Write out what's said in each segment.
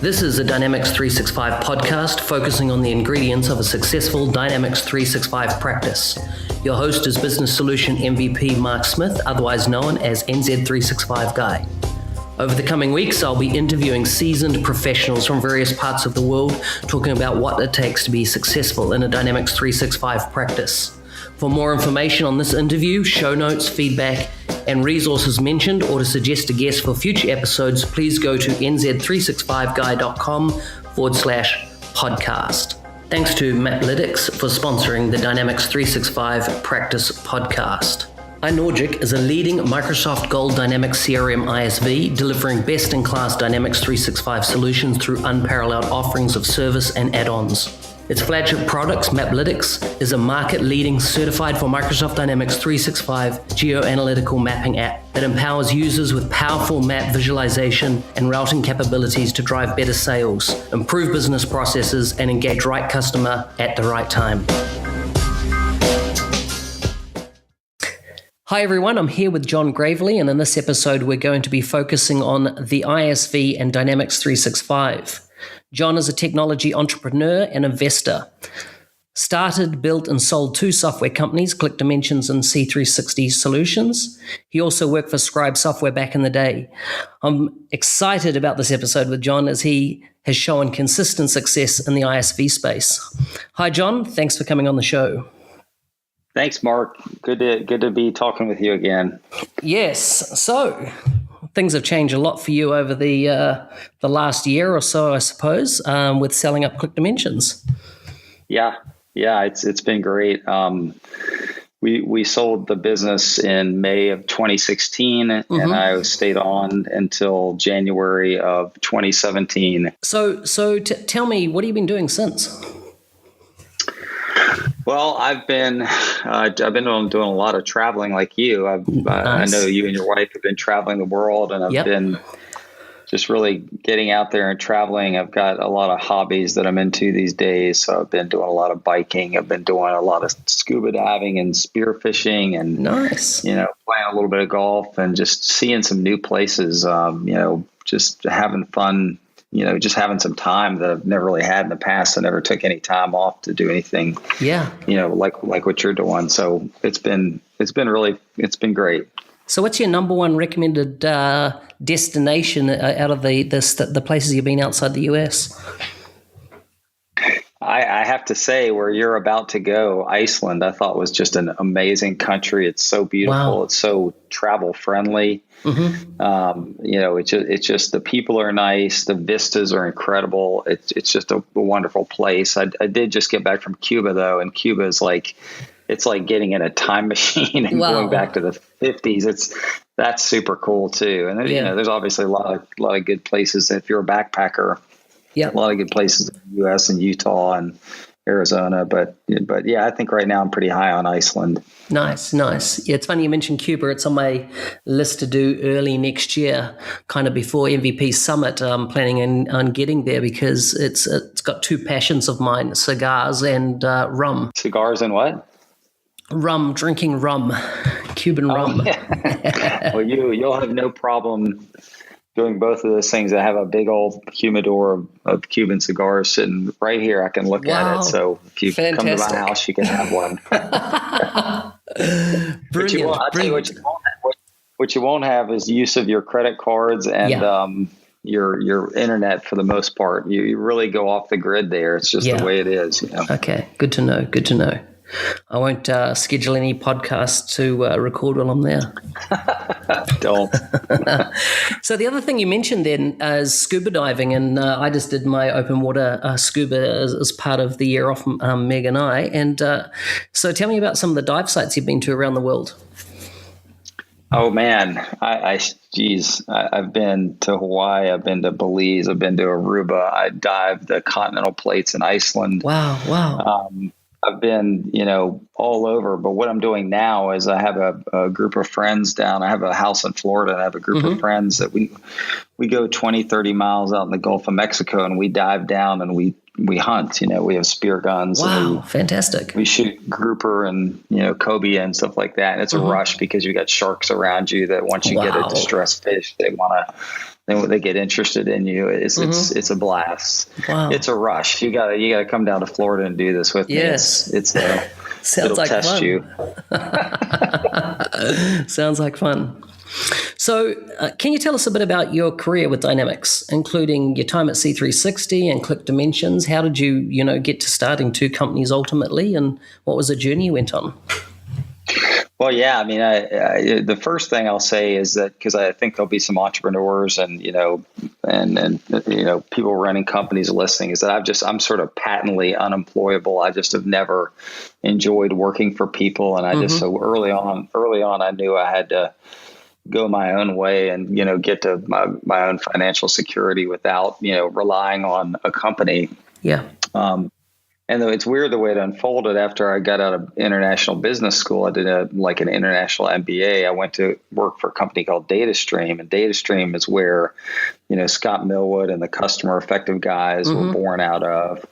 This is a Dynamics 365 podcast focusing on the ingredients of a successful Dynamics 365 practice. Your host is Business Solution MVP Mark Smith, otherwise known as NZ365 Guy. Over the coming weeks, I'll be interviewing seasoned professionals from various parts of the world, talking about what it takes to be successful in a Dynamics 365 practice. For more information on this interview, show notes, feedback, and resources mentioned, or to suggest a guest for future episodes, please go to nz365guy.com/podcast. Thanks to Maplytics for sponsoring the Dynamics 365 Practice Podcast. iNorgic is a leading Microsoft Gold Dynamics CRM ISV, delivering best-in-class Dynamics 365 solutions through unparalleled offerings of service and add-ons. Its flagship products, Maplytics, is a market-leading certified for Microsoft Dynamics 365 geoanalytical mapping app that empowers users with powerful map visualization and routing capabilities to drive better sales, improve business processes, and engage right customer at the right time. Hi everyone, I'm here with John Gravely, and in this episode we're going to be focusing on the ISV and Dynamics 365. John is a technology entrepreneur and investor. Started, built, and sold two software companies, ClickDimensions and C360 Solutions. He also worked for Scribe Software back in the day. I'm excited about this episode with John as he has shown consistent success in the ISV space. Hi John, thanks for coming on the show. Thanks, Mark. Good to be talking with you again. Yes. So things have changed a lot for you over the last year or so, I suppose, with selling up ClickDimensions. Yeah, it's been great. We sold the business in May of 2016, and I stayed on until January of 2017. So tell me, what have you been doing since? Well, I've been doing a lot of traveling like you. Nice. I know you and your wife have been traveling the world, and I've been just really getting out there and traveling. I've got a lot of hobbies that I'm into these days. So I've been doing a lot of biking. I've been doing a lot of scuba diving and spearfishing, and nice. Playing a little bit of golf and just seeing some new places. Just having fun. Just having some time that I've never really had in the past. I never took any time off to do anything. Yeah. Like what you're doing. So it's been great. So what's your number one recommended destination out of the places you've been outside the US? I have to say, where you're about to go, Iceland, I thought was just an amazing country. It's so beautiful. Wow. It's so travel friendly. It's just the people are nice. The vistas are incredible. It's just a wonderful place. I did just get back from Cuba though, and Cuba is it's like getting in a time machine and going back to the 50s. That's super cool too. And there's obviously a lot of good places if you're a backpacker. Yeah, a lot of good places in the U.S. and Utah and Arizona, but yeah, I think right now I'm pretty high on Iceland. Nice. Yeah, it's funny you mentioned Cuba. It's on my list to do early next year, kind of before MVP Summit. I'm planning on getting there because it's got two passions of mine: cigars and rum. Cigars and what? Rum, drinking rum, Cuban rum. Yeah. Well, you'll have no problem doing both of those things. I have a big old humidor of Cuban cigars sitting right here. I can look at it. So if you come to my house, you can have one. Brilliant. I'll tell you what you won't have is use of your credit cards and your internet for the most part. You really go off the grid there. It's just the way it is. Okay, good to know. I won't schedule any podcasts to record while I'm there. Don't. So the other thing you mentioned then is scuba diving, and I just did my open water scuba as part of the year off, Meg and I. And so tell me about some of the dive sites you've been to around the world. Oh man, I've been to Hawaii, I've been to Belize, I've been to Aruba. I dived the continental plates in Iceland. Wow. I've been, all over, but what I'm doing now is I have a group of friends down. I have a house in Florida, and I have a group of friends that we go 20, 30 miles out in the Gulf of Mexico, and we dive down and we hunt. We have spear guns. Wow, fantastic. We shoot grouper and, cobia and stuff like that. And it's a rush because you got sharks around you that once you get a distressed fish, they want then they get interested in you. It's a blast. Wow. It's a rush. You gotta come down to Florida and do this with me. Yes. Sounds it'll like test fun. you. Sounds like fun. So can you tell us a bit about your career with Dynamics, including your time at C360 and ClickDimensions? How did you get to starting two companies ultimately, and what was the journey you went on? Well, yeah, I mean, the first thing I'll say is that, because I think there'll be some entrepreneurs and people running companies listening, is that I'm sort of patently unemployable. I just have never enjoyed working for people, and I just so early on I knew I had to go my own way and get to my own financial security without relying on a company. Yeah. And though it's weird the way it unfolded, after I got out of international business school, I did an international MBA. I went to work for a company called DataStream, and DataStream is where, Scott Millwood and the customer effective guys were born out of.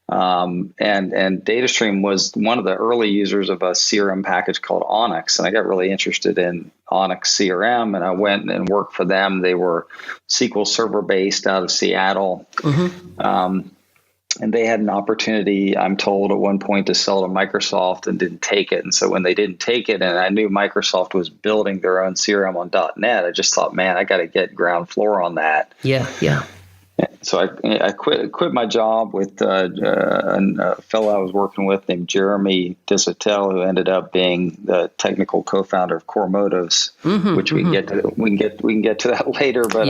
And DataStream was one of the early users of a CRM package called Onyx. And I got really interested in Onyx CRM, and I went and worked for them. They were SQL Server based out of Seattle. And they had an opportunity, I'm told, at one point to sell to Microsoft and didn't take it. And so when they didn't take it, and I knew Microsoft was building their own CRM on .NET, I just thought, man, I got to get ground floor on that. Yeah. So I quit my job with a fellow I was working with named Jeremy Disatel, who ended up being the technical co-founder of Core Motives, which we can get to that later. But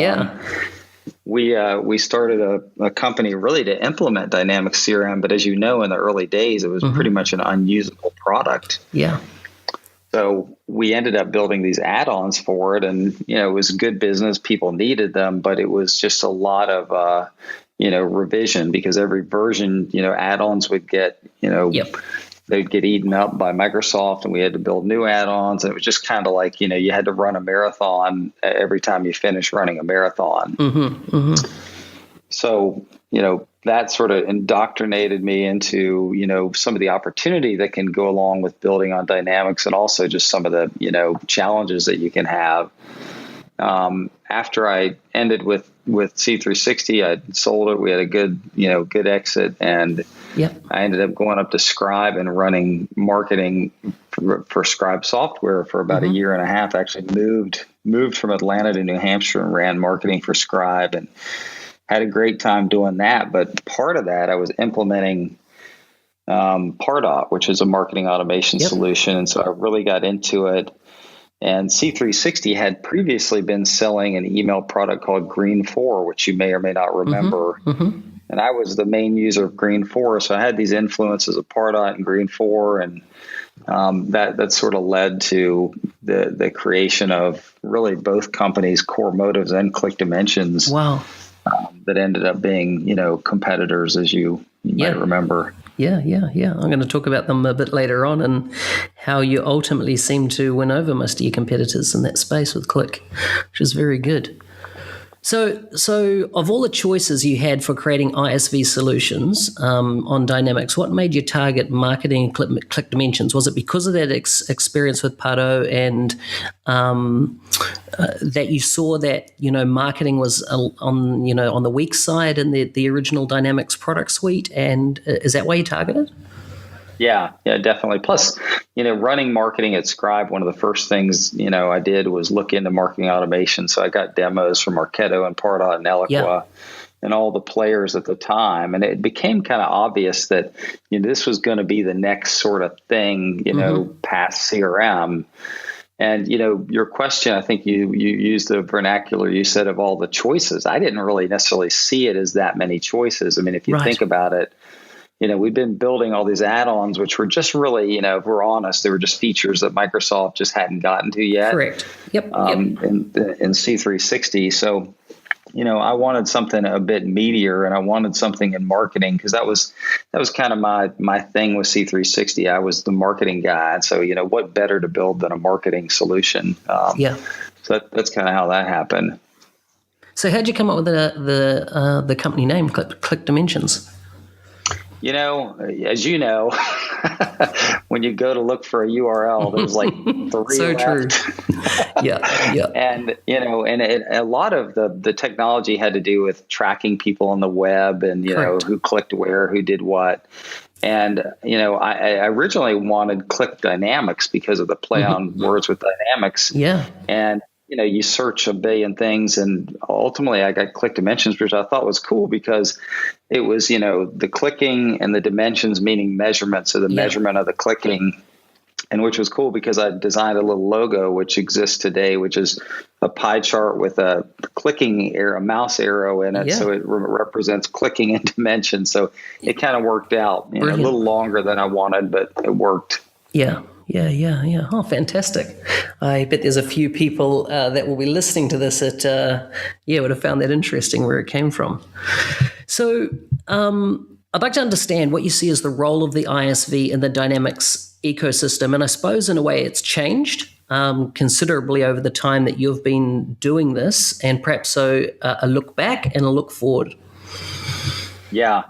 we started a company really to implement Dynamics CRM, but as you know, in the early days, it was pretty much an unusable product. Yeah. So we ended up building these add-ons for it, and it was good business. People needed them, but it was just a lot of revision, because every version, add-ons would get they'd get eaten up by Microsoft, and we had to build new add-ons. And it was just kind of like you had to run a marathon every time you finished running a marathon. So that sort of indoctrinated me into, some of the opportunity that can go along with building on Dynamics, and also just some of the, challenges that you can have. After I ended with C360, I sold it. We had a good exit, and I ended up going up to Scribe and running marketing for Scribe Software for about a year and a half. Actually moved from Atlanta to New Hampshire and ran marketing for Scribe, and had a great time doing that. But part of that, I was implementing Pardot, which is a marketing automation solution. And so I really got into it. And C360 had previously been selling an email product called Green4, which you may or may not remember. And I was the main user of Green4. So I had these influences of Pardot and Green4. And that sort of led to the creation of really both companies, Core Motives and ClickDimensions. Wow. That ended up being, competitors, as you might remember. Yeah. I'm going to talk about them a bit later on, and how you ultimately seem to win over most of your competitors in that space with Click, which is very good. So of all the choices you had for creating ISV solutions on Dynamics, what made you target marketing and ClickDimensions? Was it because of that experience with Pardot and that you saw that marketing was on the weak side in the original Dynamics product suite, and is that why you targeted? Yeah, definitely. Plus, running marketing at Scribe, one of the first things, I did was look into marketing automation. So I got demos from Marketo and Pardot and Eloqua and all the players at the time. And it became kind of obvious that, this was going to be the next sort of thing, past CRM. And, your question, I think you used the vernacular, you said, of all the choices. I didn't really necessarily see it as that many choices. I mean, if you think about it, we've been building all these add-ons, which were just really, if we're honest, they were just features that Microsoft just hadn't gotten to yet. Correct. Yep. In C360. So, I wanted something a bit meatier, and I wanted something in marketing, because that was kind of my thing with C360. I was the marketing guy. And so, what better to build than a marketing solution? So that's kind of how that happened. So how'd you come up with the company name, ClickDimensions? As you know, when you go to look for a URL, there's like 3 so left. True. Yeah. And, a lot of the technology had to do with tracking people on the web and, who clicked where, who did what. And, I originally wanted ClickDynamics because of the play on words with Dynamics. Yeah. And, you search a billion things, and ultimately I got ClickDimensions, which I thought was cool because it was, the clicking and the dimensions, meaning measurement. So the measurement of the clicking, and which was cool because I designed a little logo, which exists today, which is a pie chart with a clicking arrow, a mouse arrow in it. Yeah. So it represents clicking and dimensions. So it kind of worked out, a little longer than I wanted, but it worked. Yeah. Oh, fantastic. I bet there's a few people that will be listening to this that, would have found that interesting where it came from. So I'd like to understand what you see as the role of the ISV in the Dynamics ecosystem. And I suppose in a way it's changed considerably over the time that you've been doing this, and perhaps so a look back and a look forward. Yeah.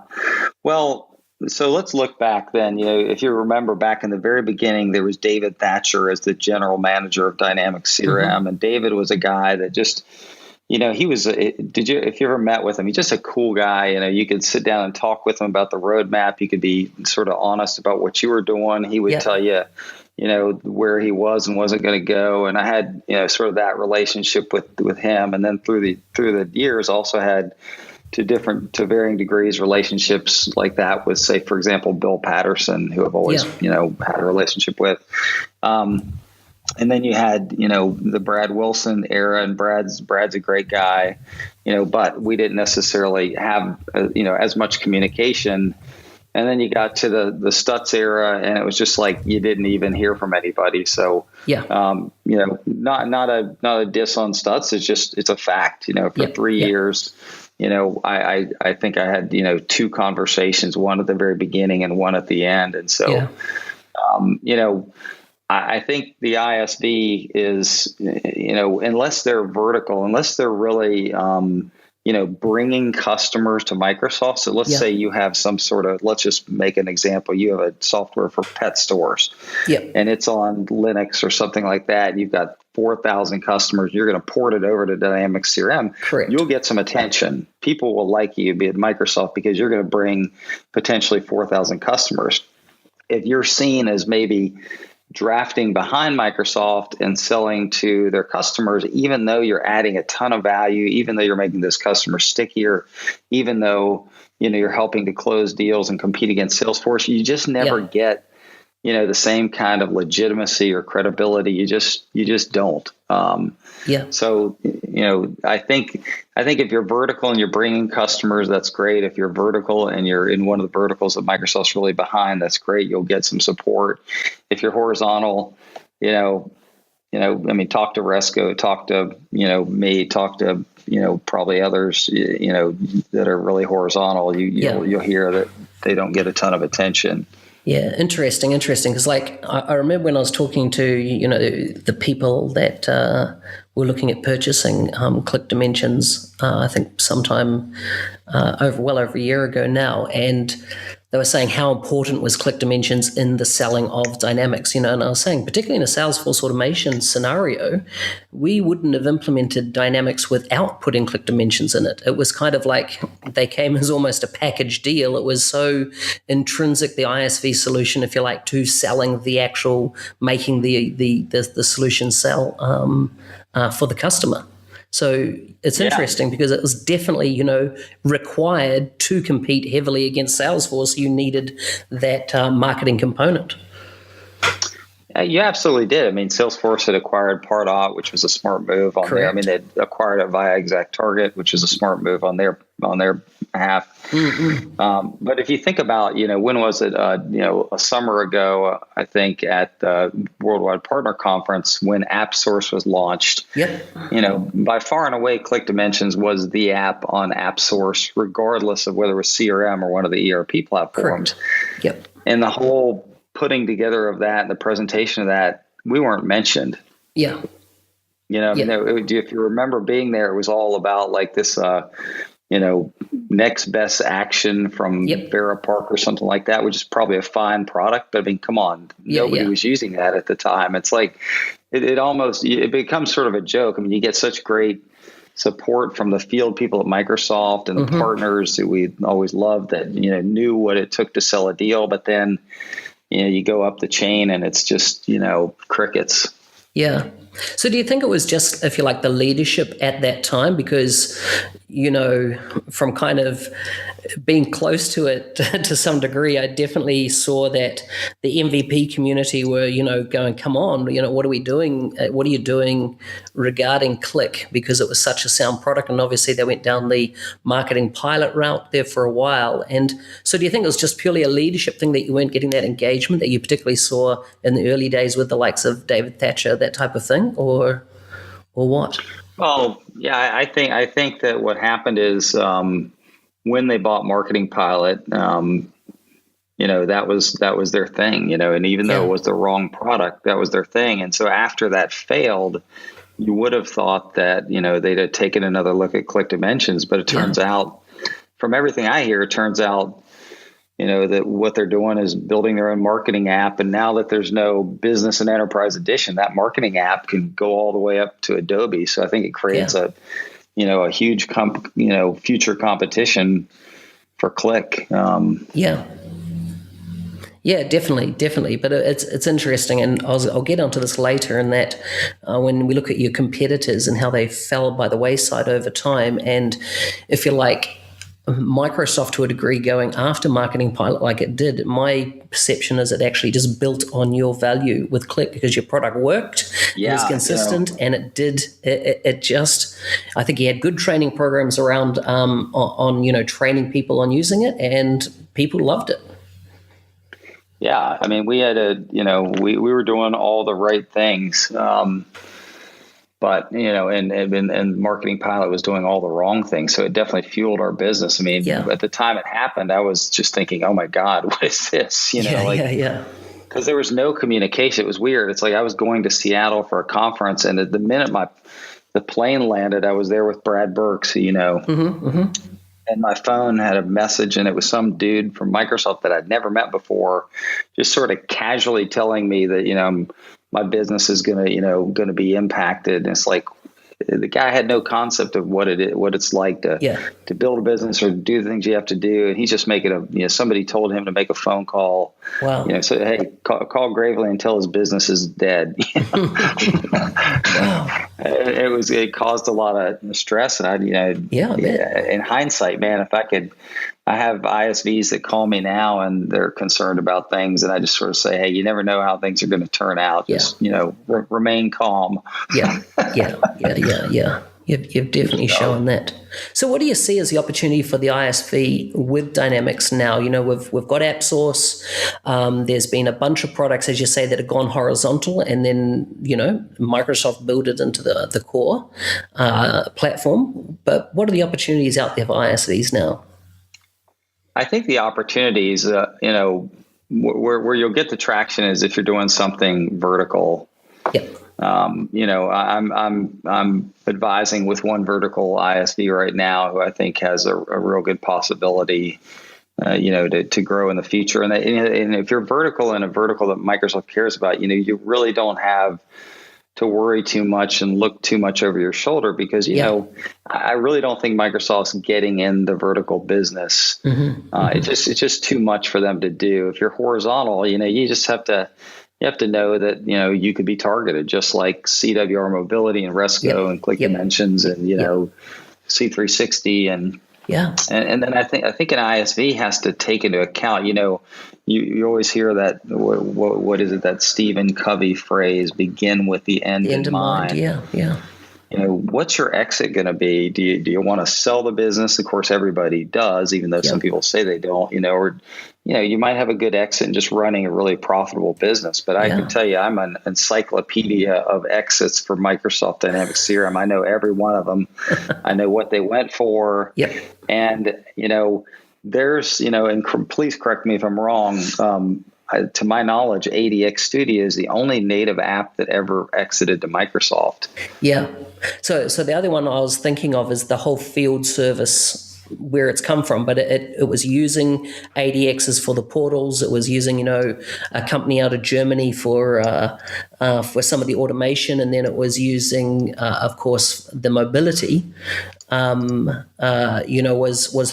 Well, so let's look back then. If you remember back in the very beginning, there was David Thatcher as the general manager of Dynamics CRM. And David was a guy that just, he was, if you ever met with him, he's just a cool guy. You could sit down and talk with him about the roadmap. You could be sort of honest about what you were doing. He would tell you, where he was and wasn't going to go. And I had, sort of that relationship with him. And then through the years also had to varying degrees relationships like that with, say, for example, Bill Patterson, who I've always, had a relationship with. And then you had, the Brad Wilson era, and Brad's a great guy, but we didn't necessarily have, as much communication. And then you got to the Stutz era, and it was just like you didn't even hear from anybody. So, not a diss on Stutz. It's a fact. For 3 years, I think I had 2 conversations, one at the very beginning and one at the end. And so, I think the ISV is, unless they're vertical, unless they're really, bringing customers to Microsoft. So let's say you have some sort of, let's just make an example. You have a software for pet stores and it's on Linux or something like that. You've got 4,000 customers. You're going to port it over to Dynamics CRM. Correct. You'll get some attention. People will like you, be at Microsoft, because you're going to bring potentially 4,000 customers. If you're seen as maybe drafting behind Microsoft and selling to their customers, even though you're adding a ton of value, even though you're making this customer stickier, even though, you're helping to close deals and compete against Salesforce, you just never get, the same kind of legitimacy or credibility. You just don't. So, I think if you're vertical and you're bringing customers, that's great. If you're vertical and you're in one of the verticals that Microsoft's really behind, that's great. You'll get some support. If you're horizontal, talk to Resco, talk to, me, talk to, probably others, that are really horizontal. You'll hear that they don't get a ton of attention. Yeah, interesting. Because I remember when I was talking to, the people that were looking at purchasing ClickDimensions, I think sometime over a year ago now, and they were saying how important was ClickDimensions in the selling of Dynamics, and I was saying, particularly in a Salesforce automation scenario, we wouldn't have implemented Dynamics without putting ClickDimensions in it. It was kind of like they came as almost a package deal. It was so intrinsic, the ISV solution, if you like, to selling the actual, making the solution sell for the customer. So it's interesting because it was definitely, required to compete heavily against Salesforce. You needed that marketing component. You absolutely did. I mean, Salesforce had acquired Pardot, which was a smart move on there. I mean, they acquired it via ExactTarget, which is a smart move on their behalf. Mm-hmm. But if you think about, when was it? A summer ago, I think at the Worldwide Partner Conference, when AppSource was launched. Yep. By far and away, ClickDimensions was the app on AppSource, regardless of whether it was CRM or one of the ERP platforms. Correct. Yep. And the whole putting together of that, the presentation of that, we weren't mentioned. Yeah. If you remember being there, it was all about like this, next best action from Vera Park or something like that, which is probably a fine product. But I mean, come on, nobody was using that at the time. It's like, it becomes sort of a joke. I mean, you get such great support from the field people at Microsoft and the partners who we always loved that, knew what it took to sell a deal. But then, you go up the chain and it's just, crickets. Yeah. So do you think it was just, if you like, the leadership at that time? Because, from kind of being close to it to some degree, I definitely saw that the MVP community were, going, come on, what are we doing? What are you doing regarding Click? Because it was such a sound product. And obviously they went down the marketing pilot route there for a while. And so do you think it was just purely a leadership thing that you weren't getting that engagement that you particularly saw in the early days with the likes of David Thatcher, that type of thing, or what? Well, yeah, I think that what happened is when they bought Marketing Pilot, that was their thing, and even though it was the wrong product, that was their thing. And so after that failed, you would have thought that, they'd have taken another look at ClickDimensions, but it turns out, from everything I hear, it turns out, that what they're doing is building their own marketing app. And now that there's no business and enterprise edition, that marketing app can go all the way up to Adobe. So I think it creates a huge, future competition for Click. Yeah, definitely. But it's interesting, and I'll get onto this later. In that, when we look at your competitors and how they fell by the wayside over time, and if you like, Microsoft to a degree going after Marketing Pilot like it did, my perception is it actually just built on your value with Click because your product worked, it was consistent, and it did. It just, I think he had good training programs around on training people on using it, and people loved it. Yeah, I mean, we had we were doing all the right things. But, and Marketing Pilot was doing all the wrong things. So it definitely fueled our business. I mean, at the time it happened, I was just thinking, oh my God, what is this? Because there was no communication. It was weird. It's like I was going to Seattle for a conference, and the minute the plane landed, I was there with Brad Burks, and my phone had a message, and it was some dude from Microsoft that I'd never met before, just sort of casually telling me that, my business is going to be impacted. And it's like, the guy had no concept of what it's like to build a business or do the things you have to do. And he's just making somebody told him to make a phone call. Wow. So, hey, call Gravely and tell his business is dead. Wow. It caused a lot of stress. And in hindsight, man, I have ISVs that call me now and they're concerned about things. And I just sort of say, hey, you never know how things are going to turn out. Just, remain calm. Yeah. You've definitely shown that. So what do you see as the opportunity for the ISV with Dynamics now? We've got AppSource. There's been a bunch of products, as you say, that have gone horizontal, and then, Microsoft built it into the core platform. But what are the opportunities out there for ISVs now? I think the opportunities, where you'll get the traction is if you're doing something vertical. Yep. I'm advising with one vertical ISV right now who I think has a real good possibility, to grow in the future. And if you're vertical in a vertical that Microsoft cares about, you really don't have to worry too much and look too much over your shoulder because, I really don't think Microsoft's getting in the vertical business. It's just too much for them to do. If you're horizontal, you just have to know that, you could be targeted just like CWR Mobility and Resco and ClickDimensions and, C360 and then I think an ISV has to take into account, you always hear that, what is it, that Stephen Covey phrase, begin with the end in mind. Yeah. What's your exit going to be? Do you want to sell the business? Of course, everybody does, even though some people say they don't, or, you might have a good exit in just running a really profitable business. But I can tell you, I'm an encyclopedia of exits for Microsoft Dynamics CRM. I know every one of them. I know what they went for. And, there's, and please correct me if I'm wrong, to my knowledge, ADX Studio is the only native app that ever exited to Microsoft. Yeah. So the other one I was thinking of is the whole field service where it's come from, but it was using ADXs for the portals. It was using, a company out of Germany for some of the automation, and then it was using, of course, the mobility. Was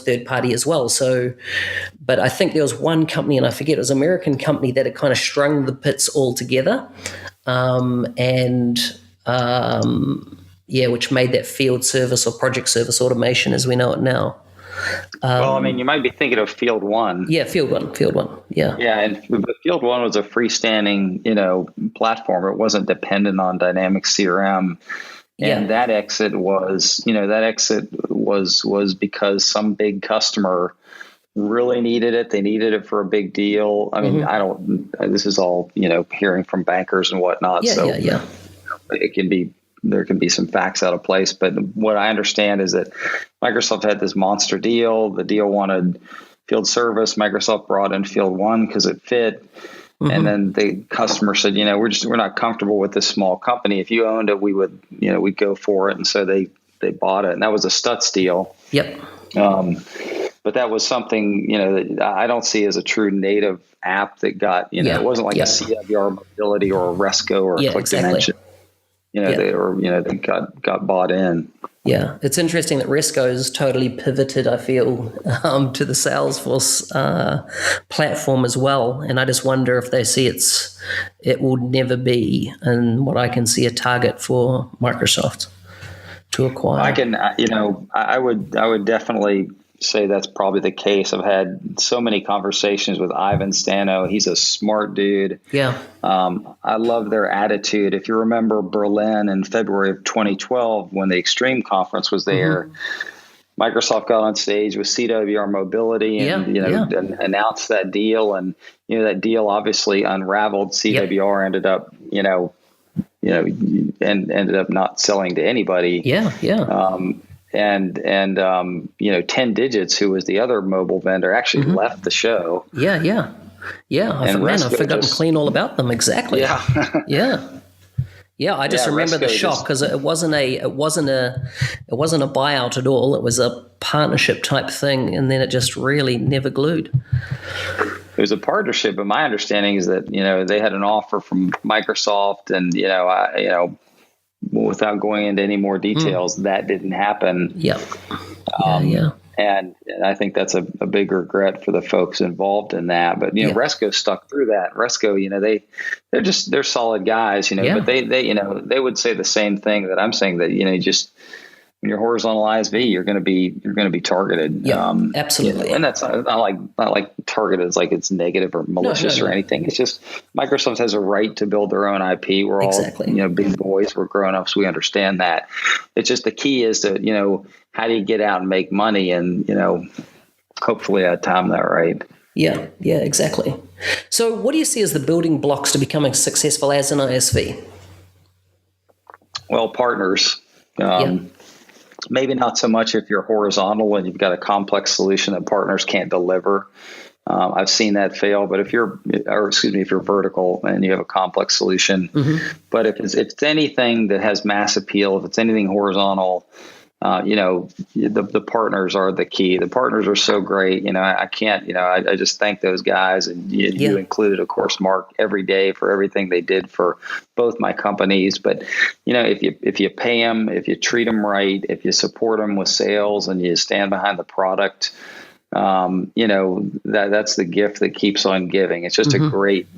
third party as well. So, but I think there was one company, and I forget, it was an American company that had kind of strung the bits all together, which made that field service or project service automation as we know it now. You might be thinking of Field One. Yeah, Field One. Yeah. Yeah, but Field One was a freestanding, platform. It wasn't dependent on Dynamics CRM. And that exit was because some big customer really needed it. They needed it for a big deal. I mean, this is all, hearing from bankers and whatnot. There can be some facts out of place. But what I understand is that Microsoft had this monster deal. The deal wanted field service. Microsoft brought in Field One because it fit. And then the customer said, we're not comfortable with this small company. If you owned it, we'd go for it. And so they bought it, and that was a Stutz deal. Yep. But that was something, that I don't see as a true native app that got, it wasn't like a CWR Mobility or a Resco or a ClickDimensions. They got bought in. Yeah, it's interesting that Resco's totally pivoted, I feel, to the Salesforce platform as well. And I just wonder if they see it will never be, and what I can see, a target for Microsoft to acquire. I would definitely say that's probably the case. I've had so many conversations with Ivan Stano. He's a smart dude. Yeah. I love their attitude. If you remember Berlin in February of 2012, when the Extreme Conference was there, Microsoft got on stage with CWR Mobility and and announced that deal. And that deal obviously unraveled. CWR ended up ended up not selling to anybody. And 10 Digits, who was the other mobile vendor, actually left the show. I've forgotten clean all about them. Exactly. I just remember the shock, because it wasn't a buyout at all. It was a partnership type thing, and then it just really never glued. It was a partnership, but my understanding is that they had an offer from Microsoft, and without going into any more details, that didn't happen. And I think that's a big regret for the folks involved in that. But Resco stuck through that. Resco, they're solid guys, but they would say the same thing that I'm saying, that just when you're horizontal ISV, you're going to be targeted. Yeah, absolutely. And that's not like targeted as like it's negative or malicious or anything. It's just Microsoft has a right to build their own IP. We're all big boys. We're grown ups. We understand that. It's just the key is to how do you get out and make money, and hopefully I time that right. Yeah, exactly. So what do you see as the building blocks to becoming successful as an ISV? Well, partners. Maybe not so much if you're horizontal and you've got a complex solution that partners can't deliver. I've seen that fail. But if you're vertical and you have a complex solution, but if it's anything that has mass appeal, if it's anything horizontal, the partners are the key. The partners are so great. I can't, I just thank those guys, and you included, of course, Mark, every day for everything they did for both my companies. But, if you pay them, if you treat them right, if you support them with sales and you stand behind the product, that's the gift that keeps on giving. It's just a great,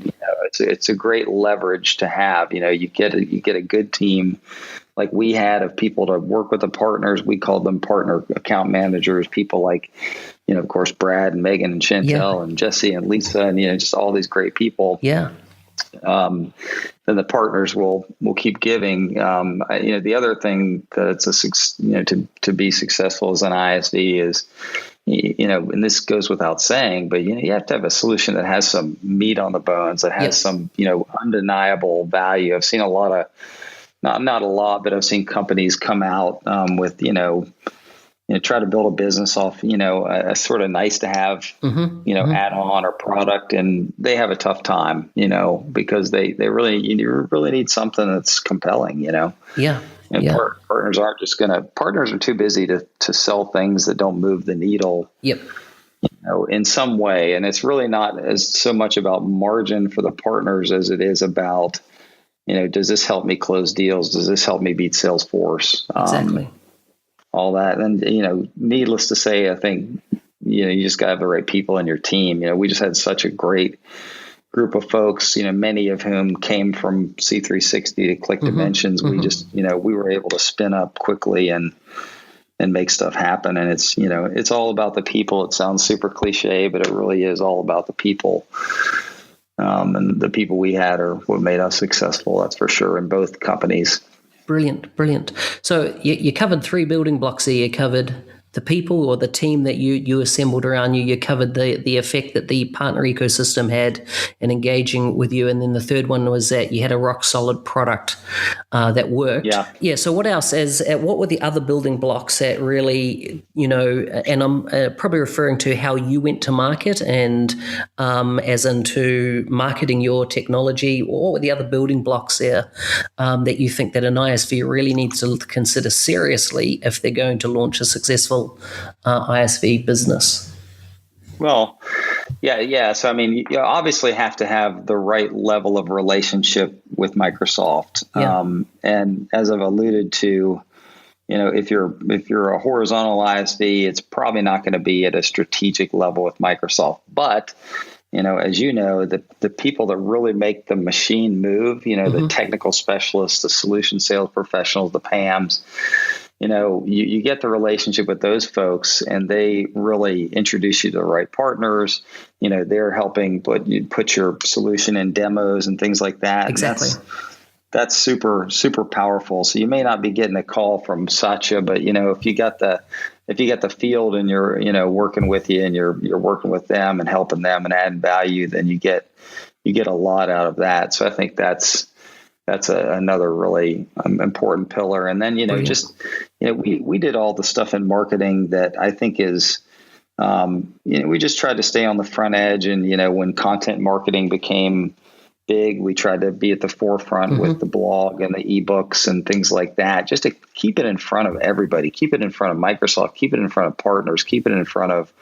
it's a great leverage to have. You get a good team like we had of people to work with the partners. We called them partner account managers, people like, of course, Brad and Megan and Chantel and Jesse and Lisa and, just all these great people. Then the partners will keep giving. The other thing that to be successful as an ISV is, and this goes without saying, but you have to have a solution that has some meat on the bones, that has some, undeniable value. I've seen a lot of, not a lot, but I've seen companies come out with, try to build a business off, a sort of nice to have, add on or product. And they have a tough time, because you really need something that's compelling, Yeah. And partners partners are too busy to sell things that don't move the needle. Yep. In some way. And it's really not as so much about margin for the partners as it is about, does this help me close deals? Does this help me beat Salesforce? Exactly. All that. And, needless to say, I think, you just got to have the right people in your team. We just had such a great group of folks, many of whom came from C360 to ClickDimensions. We just, we were able to spin up quickly and make stuff happen. And it's all about the people. It sounds super cliche, but it really is all about the people. And the people we had are what made us successful. That's for sure in both companies. Brilliant. So you covered 3 building blocks here. You covered the people or the team that you assembled around you. You covered the effect that the partner ecosystem had in engaging with you. And then the third one was that you had a rock solid product that worked. Yeah. So what else? What were the other building blocks that really, and I'm probably referring to how you went to market and as into marketing your technology. What were the other building blocks there that you think that an ISV really needs to consider seriously if they're going to launch a successful ISV business? Well, yeah. So, you obviously have to have the right level of relationship with Microsoft. Yeah. And as I've alluded to, if you're a horizontal ISV, it's probably not going to be at a strategic level with Microsoft. But, as the people that really make the machine move, the technical specialists, the solution sales professionals, the PAMs, you get the relationship with those folks and they really introduce you to the right partners. They're helping put your solution in demos and things like that. Exactly. That's super, super powerful. So you may not be getting a call from Satya, but if you got the field and you're working with you and you're working with them and helping them and adding value, then you get a lot out of that. So I think that's another really important pillar. And then, we did all the stuff in marketing that I think is, we just tried to stay on the front edge. And, when content marketing became big, we tried to be at the forefront with the blog and the ebooks and things like that, just to keep it in front of everybody, keep it in front of Microsoft, keep it in front of partners, keep it in front of,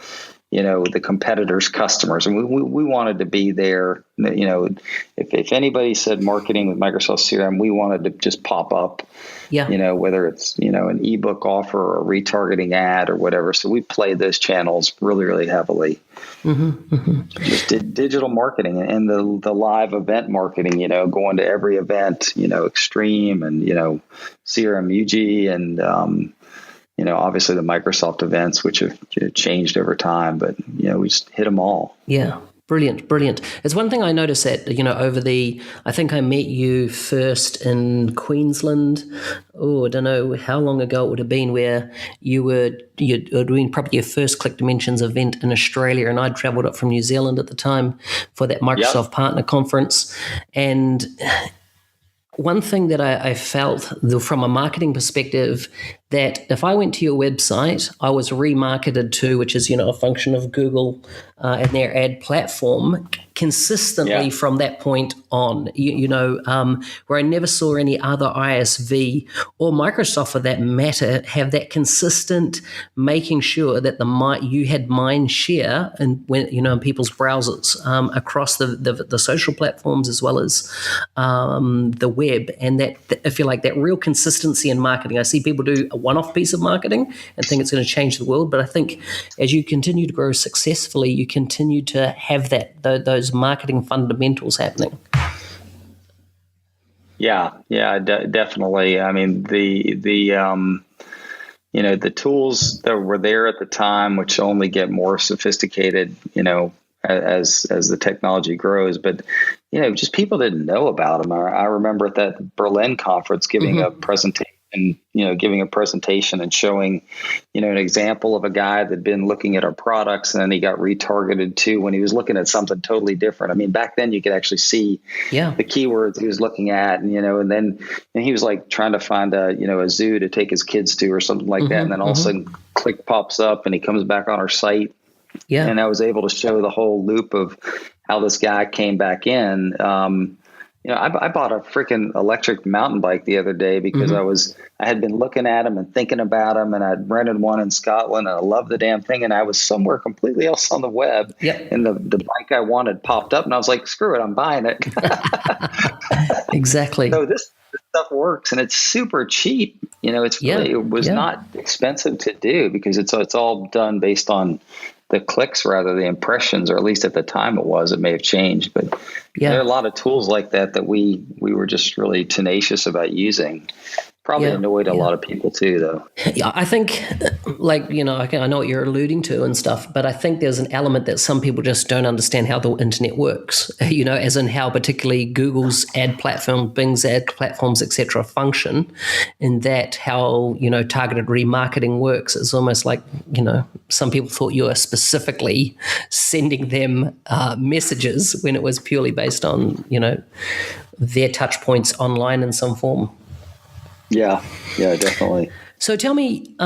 the competitors' customers. And we wanted to be there. If anybody said marketing with Microsoft CRM, we wanted to just pop up, whether it's, an ebook offer or a retargeting ad or whatever. So we played those channels really, really heavily. Just did digital marketing and the live event marketing, going to every event, Extreme and, CRM UG and, obviously the Microsoft events, which have changed over time, but, we just hit them all. Yeah. Brilliant. It's one thing I noticed that, I think I met you first in Queensland. I don't know how long ago it would have been, where you were doing probably your first ClickDimensions event in Australia, and I'd traveled up from New Zealand at the time for that Microsoft Partner Conference. And one thing that I felt from a marketing perspective, that if I went to your website, I was remarketed to, which is, a function of Google and their ad platform, consistently from that point on, where I never saw any other ISV or Microsoft for that matter have that consistent making sure that you had mind share and in people's browsers across the social platforms as well as the web, and that if you like that real consistency in marketing. I see people do a one-off piece of marketing and think it's going to change the world, but I think as you continue to grow successfully, you continue to have those marketing fundamentals happening. Yeah, definitely. The tools that were there at the time, which only get more sophisticated, as the technology grows, but just people didn't know about them. I remember at that Berlin conference giving a presentation and, giving a presentation and showing, an example of a guy that'd been looking at our products and then he got retargeted to when he was looking at something totally different. I mean, back then you could actually see the keywords he was looking at, and he was like trying to find a zoo to take his kids to or something like that. And then all of a sudden Click pops up and he comes back on our site. Yeah. And I was able to show the whole loop of how this guy came back in. I bought a freaking electric mountain bike the other day because I had been looking at them and thinking about them, and I'd rented one in Scotland and I loved the damn thing. And I was somewhere completely else on the web, and the bike I wanted popped up, and I was like, screw it, I'm buying it. Exactly. So this stuff works, and it's super cheap. It was not expensive to do because it's all done based on the clicks rather the impressions, or at least at the time it was. It may have changed, but there are a lot of tools like that we were just really tenacious about using. Probably annoyed a lot of people too, though. Yeah, I think, I know what you're alluding to and stuff, but I think there's an element that some people just don't understand how the internet works, as in how particularly Google's ad platform, Bing's ad platforms, etc., function, and that how, targeted remarketing works. It's almost like, some people thought you were specifically sending them messages when it was purely based on, their touch points online in some form. Yeah, definitely. So tell me,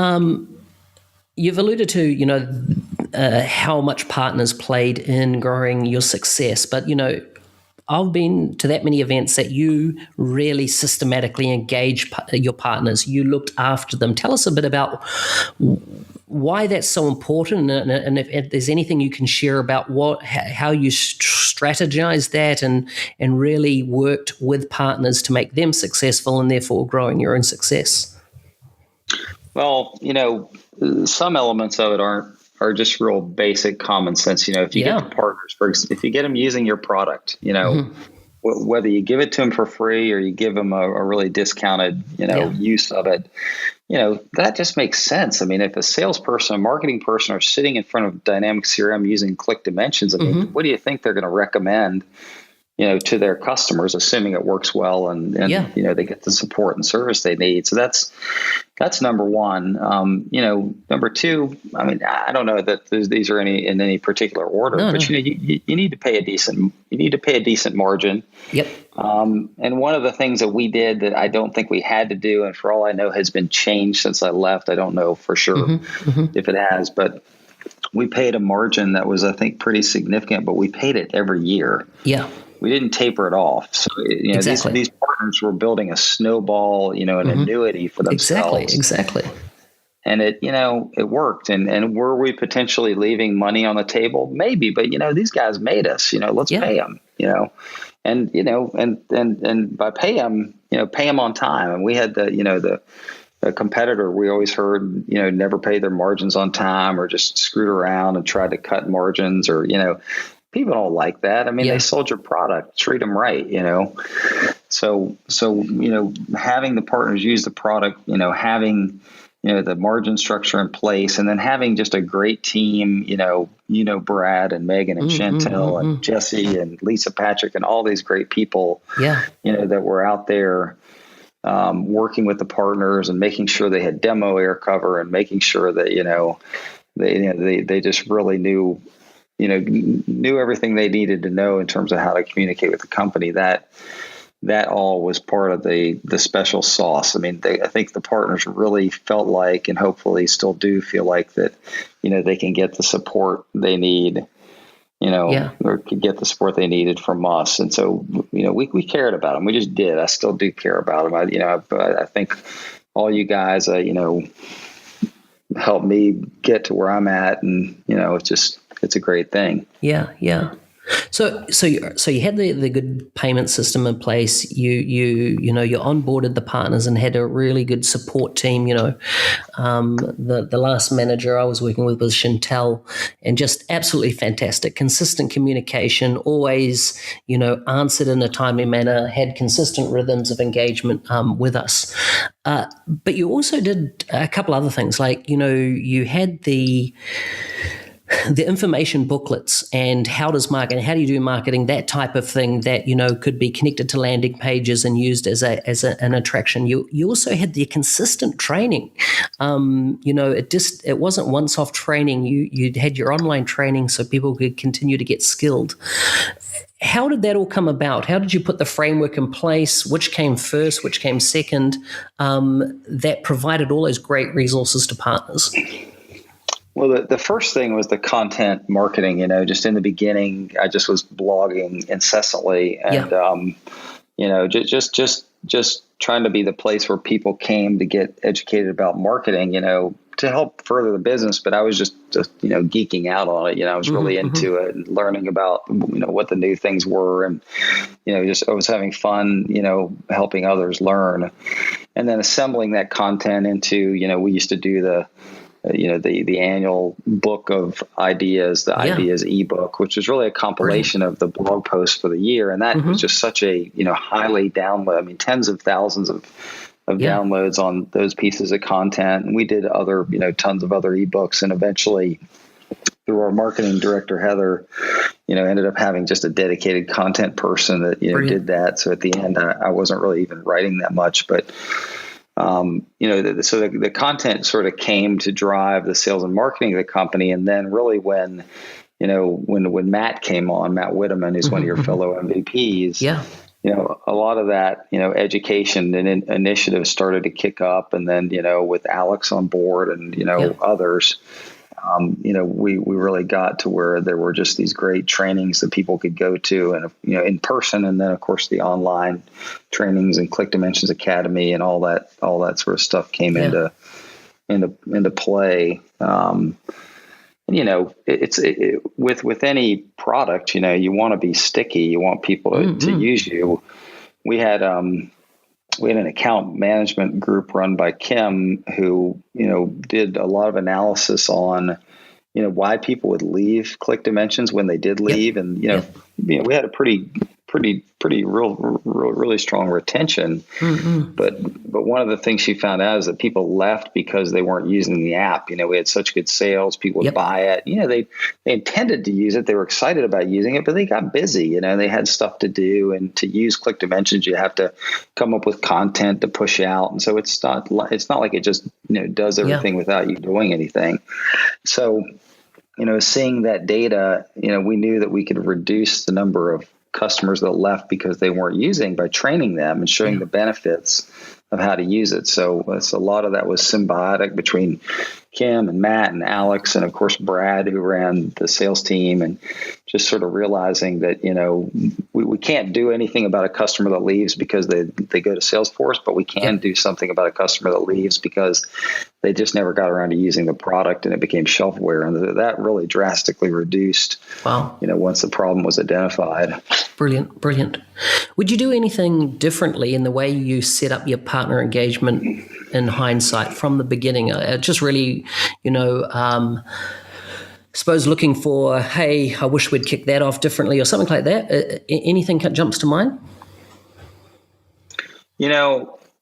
you've alluded to, how much partners played in growing your success, but, I've been to that many events that you really systematically engaged your partners. You looked after them. Tell us a bit about why that's so important, and if there's anything you can share about how you strategized that and really worked with partners to make them successful and therefore growing your own success. Well, some elements of it are just real basic common sense. If you get the partners, if you get them using your product, whether you give it to them for free or you give them a really discounted, use of it, that just makes sense. I mean, if a salesperson, a marketing person are sitting in front of Dynamics CRM using ClickDimensions, I mean, what do you think they're going to recommend, to their customers, assuming it works well and they get the support and service they need. So that's number one. Number two, I mean, I don't know that these are in any particular order, but you need to pay a decent margin. Yep. And one of the things that we did that I don't think we had to do, and for all I know has been changed since I left, I don't know for sure if it has, but we paid a margin that was, I think, pretty significant, but we paid it every year. Yeah. We didn't taper it off. So, these partners were building a snowball, an annuity for themselves. Exactly. And it worked. And were we potentially leaving money on the table? Maybe, but these guys made us, let's pay them, and by pay them on time. And we had the competitor, we always heard, never paid their margins on time or just screwed around and tried to cut margins or, people don't like that. I mean, they sold your product, treat them right, So, having the partners use the product, having, the margin structure in place, and then having just a great team, Brad and Megan and Chantel and Jesse and Lisa Patrick and all these great people, that were out there working with the partners and making sure they had demo air cover and making sure that, they just really knew everything they needed to know in terms of how to communicate with the company. That all was part of the special sauce. I mean, I think the partners really felt like, and hopefully still do feel like that, they can get the support they need, or could get the support they needed from us. And so, we cared about them. We just did. I still do care about them. I think all you guys, helped me get to where I'm at, and it's a great thing. Yeah. So you had the good payment system in place. You onboarded the partners and had a really good support team. The last manager I was working with was Chantel, and just absolutely fantastic, consistent communication, always answered in a timely manner, had consistent rhythms of engagement with us. But you also did a couple other things, like you had the the information booklets and how do you do marketing, that type of thing that, could be connected to landing pages and used as an attraction. You also had the consistent training. It wasn't once-off training. You had your online training so people could continue to get skilled. How did that all come about? How did you put the framework in place? Which came first? Which came second? That provided all those great resources to partners. Well, the first thing was the content marketing. Just in the beginning, I just was blogging incessantly, and just trying to be the place where people came to get educated about marketing. To help further the business, but I was just geeking out on it. I was really into it and learning about what the new things were, and I was having fun helping others learn, and then assembling that content into we used to do the annual book of ideas, the ideas ebook, which was really a compilation of the blog posts for the year, and that was just such a highly download. I mean, tens of thousands of downloads on those pieces of content. And we did other, tons of other ebooks. And eventually, through our marketing director, Heather, ended up having just a dedicated content person that, did that. So at the end, I wasn't really even writing that much. But, so the content sort of came to drive the sales and marketing of the company. And then really when Matt came on, Matt Whitteman, who's one of your fellow MVPs, a lot of that, education and initiatives started to kick up. And then, with Alex on board and, others, we really got to where there were just these great trainings that people could go to and, in person. And then, of course, the online trainings and ClickDimensions Academy and all that sort of stuff came into play. With any product, you want to be sticky. You want people to use you. We had an account management group run by Kim who, did a lot of analysis on, why people would leave ClickDimensions when they did leave. And, we had a really strong retention. But one of the things she found out is that people left because they weren't using the app. We had such good sales, people would buy it. They intended to use it. They were excited about using it, but they got busy. They had stuff to do, and to use ClickDimensions, you have to come up with content to push out. And so it's not like it just does everything without you doing anything. So seeing that data, we knew that we could reduce the number of customers that left because they weren't using by training them and showing the benefits of how to use it. So a lot of that was symbiotic between Kim and Matt and Alex and, of course, Brad, who ran the sales team, and just sort of realizing that, we can't do anything about a customer that leaves because they go to Salesforce, but we can do something about a customer that leaves because they just never got around to using the product and it became shelfware. And that really drastically reduced, once the problem was identified. Brilliant. Would you do anything differently in the way you set up your partner engagement in hindsight from the beginning? Just really, suppose looking for, hey, I wish we'd kick that off differently or something like that. Anything that jumps to mind?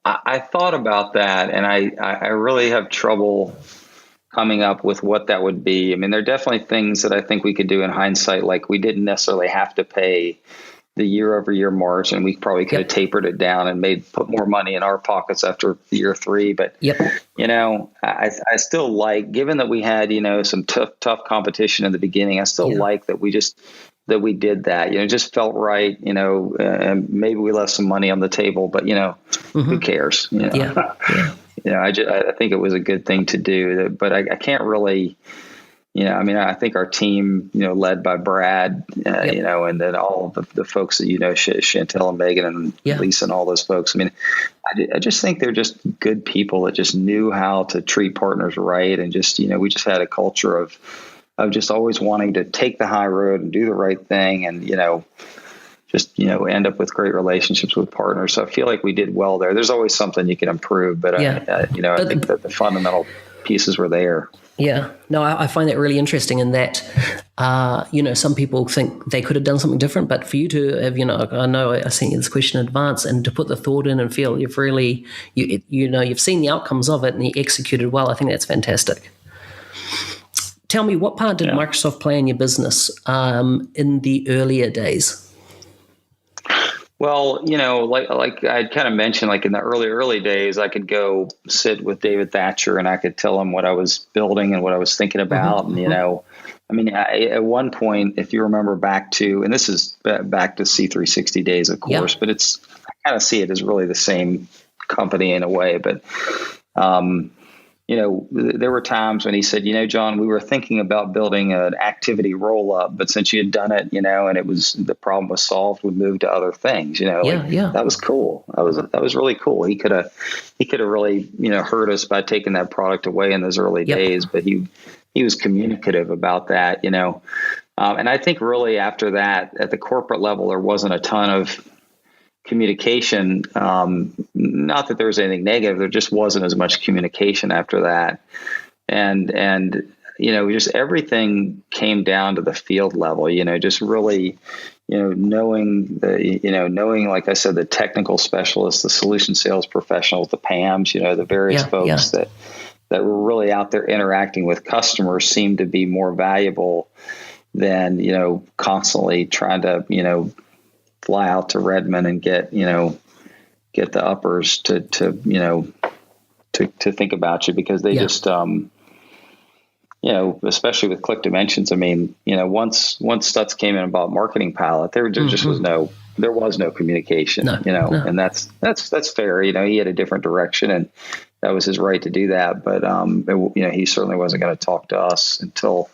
I thought about that, and I really have trouble coming up with what that would be. I mean, there are definitely things that I think we could do in hindsight, like we didn't necessarily have to pay the year-over-year margin. We probably could have tapered it down and put more money in our pockets after year 3. But, I still like, given that we had, some tough competition in the beginning, I still like that we did that. It just felt right, and maybe we left some money on the table, but, who cares? I think it was a good thing to do, but I can't really, I think our team, led by Brad, and then all of the folks that, Chantel and Megan and Lisa and all those folks. I mean, I just think they're just good people that just knew how to treat partners right. And just, we just had a culture of just always wanting to take the high road and do the right thing. And, end up with great relationships with partners. So I feel like we did well there. There's always something you can improve, but I think that the fundamental pieces were there. Yeah, no, I find that really interesting in that, some people think they could have done something different, but for you to have, I know I sent you this question in advance, and to put the thought in and feel you've really, you've seen the outcomes of it and you executed well. I think that's fantastic. Tell me, what part did Microsoft play in your business in the earlier days? Well, like I kind of mentioned, like in the early days, I could go sit with David Thatcher and I could tell him what I was building and what I was thinking about. And, at one point, if you remember back to, and this is back to C360 days, of course, but I kind of see it as really the same company in a way. But, there were times when he said, John, we were thinking about building an activity roll up, but since you had done it, and it was, the problem was solved, we'd move to other things, that was cool. That was really cool. He could have really, hurt us by taking that product away in those early days, but he was communicative about that, and I think really after that, at the corporate level, there wasn't a ton of communication. Not that there was anything negative, there just wasn't as much communication after that. And just everything came down to the field level, just really, knowing like I said, the technical specialists, the solution sales professionals, the PAMs, the various folks that were really out there interacting with customers seemed to be more valuable than, constantly trying to, fly out to Redmond and get the uppers to think about you, because they just, especially with ClickDimensions. I mean, once Stutz came in about Marketing Pilot, there just was no communication, and that's fair. He had a different direction and that was his right to do that. But, he certainly wasn't going to talk to us until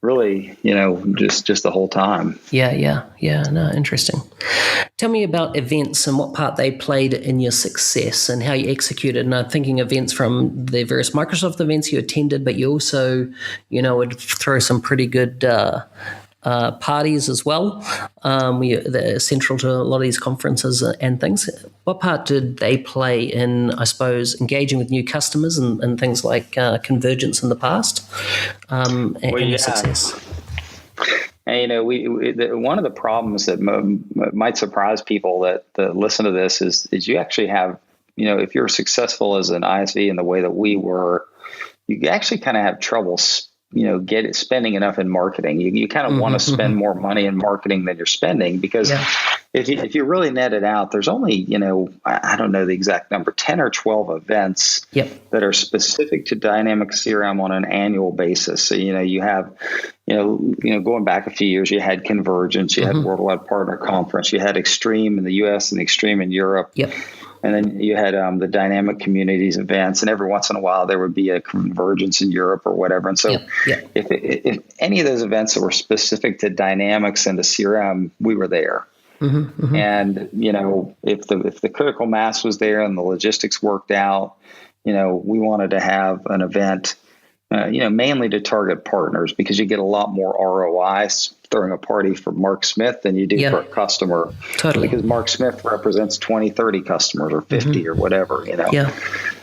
really, just the whole time. Yeah. No, interesting. Tell me about events and what part they played in your success and how you executed. And I'm thinking events from the various Microsoft events you attended, but you also, would throw some pretty good parties as well. They're central to a lot of these conferences and things. What part did they play in, I suppose, engaging with new customers and things like convergence in the past and your success? And, one of the problems that might surprise people that listen to this is you actually have, if you're successful as an ISV in the way that we were, you actually kind of have trouble spending enough in marketing. You kind of want to spend more money in marketing than you're spending, because if you really net it out, there's only, I don't know the exact number, 10 or 12 events that are specific to Dynamics CRM on an annual basis. So, you have, going back a few years, you had Convergence, you had Worldwide Partner Conference, you had Extreme in the US and Extreme in Europe. And then you had the Dynamic Communities events, and every once in a while there would be a Convergence in Europe or whatever. And so if any of those events that were specific to Dynamics and to CRM, we were there. And, if the critical mass was there and the logistics worked out, we wanted to have an event, mainly to target partners, because you get a lot more ROI throwing a party for Mark Smith than you do for a customer. Totally. Because Mark Smith represents 20, 30 customers or 50 or whatever,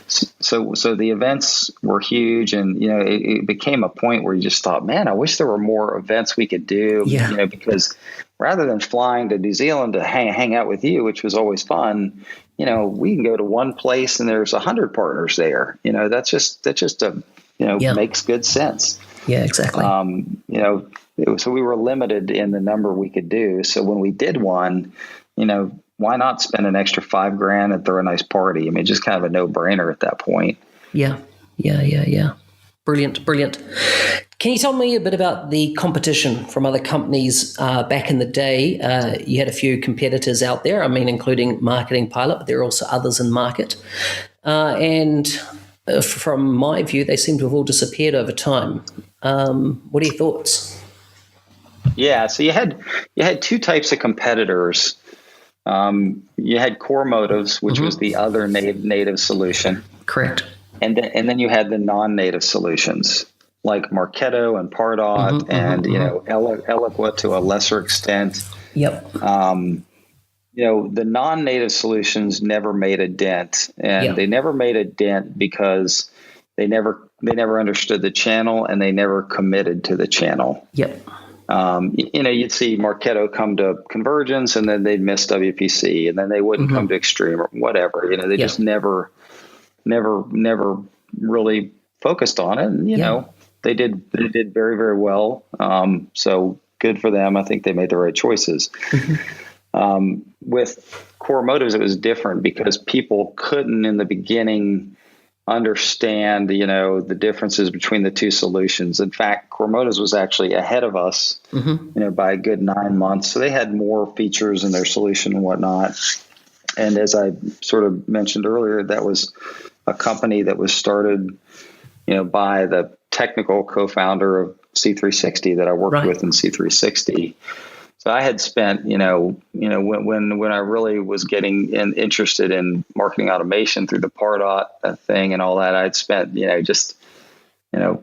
So the events were huge, and, it became a point where you just thought, man, I wish there were more events we could do, because rather than flying to New Zealand to hang out with you, which was always fun, we can go to one place and there's 100 partners there. That's just makes good sense. Yeah, exactly. So we were limited in the number we could do. So when we did one, why not spend an extra $5,000 and throw a nice party? I mean, just kind of a no-brainer at that point. Yeah. Brilliant. Can you tell me a bit about the competition from other companies back in the day? You had a few competitors out there, including Marketing Pilot, but there are also others in market. And from my view, they seem to have all disappeared over time. What are your thoughts? Yeah, so you had two types of competitors. You had Core Motives, which was the other native solution. Correct. And then you had the non-native solutions like Marketo and Pardot and Eloqua to a lesser extent. The non-native solutions never made a dent, and they never made a dent because they never understood the channel and they never committed to the channel. You'd see Marketo come to Convergence and then they'd miss WPC, and then they wouldn't come to Extreme or whatever. They just never really focused on it. And, they did very, very well. So good for them. I think they made the right choices. With Core Motives, it was different because people couldn't in the beginning understand, the differences between the two solutions. In fact, Core Motives was actually ahead of us, by a good 9 months. So they had more features in their solution and whatnot. And as I sort of mentioned earlier, that was a company that was started, by the technical co-founder of C360 that I worked with in C360. So I had spent, when I really was getting interested in marketing automation through the Pardot thing and all that, I'd spent, a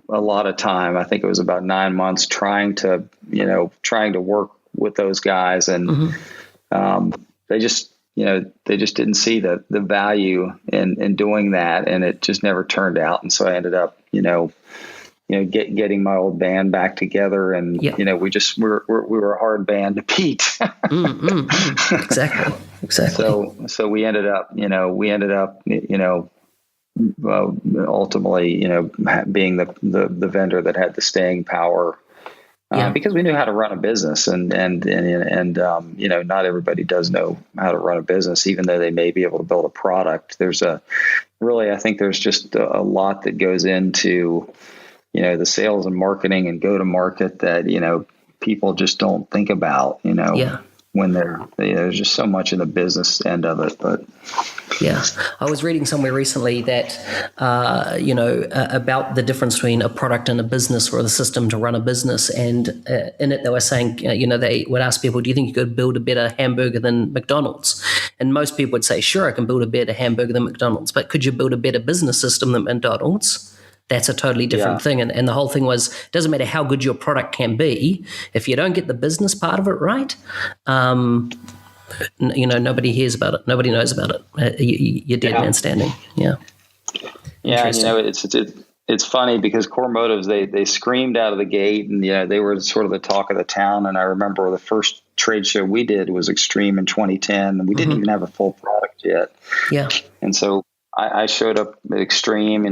lot of time. I think it was about 9 months trying to work with those guys, and they just didn't see the value in doing that, and it just never turned out. And so I ended up, getting my old band back together, and we were a hard band to beat. Exactly. So we ended up, ultimately, being the vendor that had the staying power, because we knew how to run a business, and not everybody does know how to run a business, even though they may be able to build a product. I think there's just a lot that goes into, the sales and marketing and go to market that, people just don't think about, when there's just so much in the business end of it. But yeah, I was reading somewhere recently that, about the difference between a product and a business, or the system to run a business. And in it, they were saying, they would ask people, do you think you could build a better hamburger than McDonald's? And most people would say, sure, I can build a better hamburger than McDonald's, but could you build a better business system than McDonald's? That's a totally different thing. And the whole thing was, it doesn't matter how good your product can be, if you don't get the business part of it right, nobody hears about it. Nobody knows about it. You're dead man standing. Yeah. Yeah. It's funny because Core Motives, they screamed out of the gate, and, they were sort of the talk of the town. And I remember the first trade show we did was Extreme in 2010, and we didn't even have a full product yet. Yeah. And so I showed up at Extreme,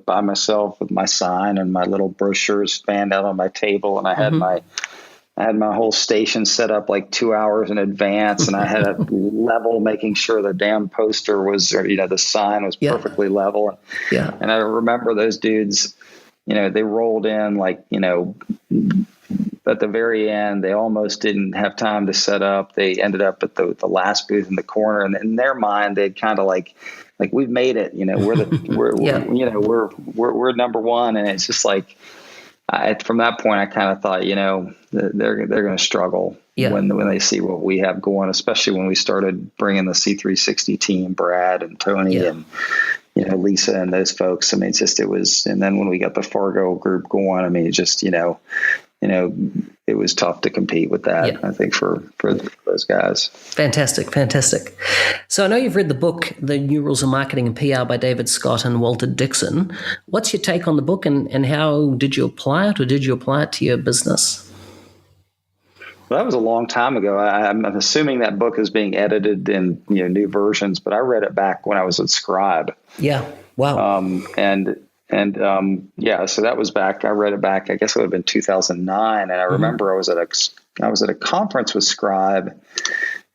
by myself with my sign and my little brochures spanned out on my table. And I had my whole station set up like 2 hours in advance. And I had a level, making sure the damn poster was, the sign was perfectly level. Yeah. And I remember those dudes, they rolled in like, at the very end, they almost didn't have time to set up. They ended up at the last booth in the corner. And in their mind, they'd kind of like we've made it, we're number one. And it's just like, from that point, I kind of thought, they're going to struggle when they see what we have going, especially when we started bringing the C360 team, Brad and Tony and, Lisa and those folks. I mean, and then when we got the Fargo group going, I mean, it just, it was tough to compete with that, I think, for those guys. Fantastic. So I know you've read the book, The New Rules of Marketing and PR by David Scott and Walter Dixon. What's your take on the book, and how did you apply it, or did you apply it to your business? Well, that was a long time ago. I'm assuming that book is being edited in new versions, but I read it back when I was at Scribe. Yeah. Wow. So that was back. I read it back. I guess it would have been 2009. And I remember I was at a conference with Scribe,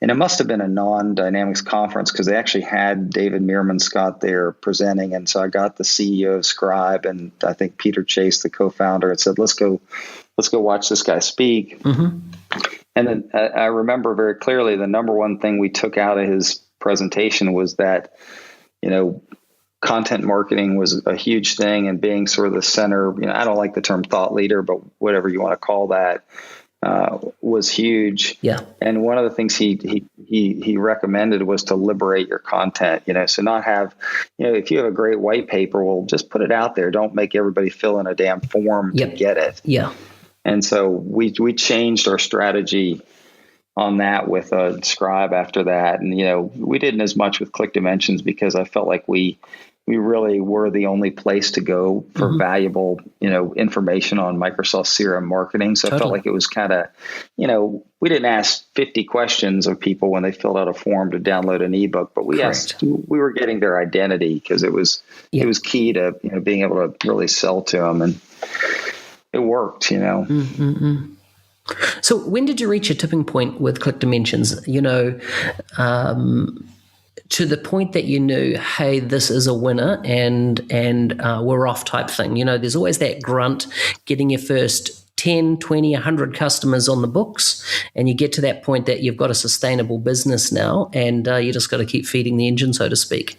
and it must have been a non-Dynamics conference because they actually had David Meerman Scott there presenting. And so I got the CEO of Scribe, and I think Peter Chase, the co-founder, and said, let's go watch this guy speak. And then I remember very clearly the number one thing we took out of his presentation was that, content marketing was a huge thing, and being sort of the center, I don't like the term thought leader, but whatever you want to call that, was huge. Yeah. And one of the things he recommended was to liberate your content, so not have, if you have a great white paper, well, just put it out there. Don't make everybody fill in a damn form to get it. Yeah. And so we changed our strategy on that with Scribe after that. And, we didn't as much with ClickDimensions because I felt like we really were the only place to go for valuable, information on Microsoft CRM marketing. So I felt like it was kind of, we didn't ask 50 questions of people when they filled out a form to download an ebook, but we were getting their identity because it was key to, being able to really sell to them. it worked, you know. Mm-mm-mm. So when did you reach a tipping point with ClickDimensions? To the point that you knew, hey, this is a winner, and we're off type thing. There's always that grunt, getting your first 10, 20, 100 customers on the books, and you get to that point that you've got a sustainable business now, and you just got to keep feeding the engine, so to speak.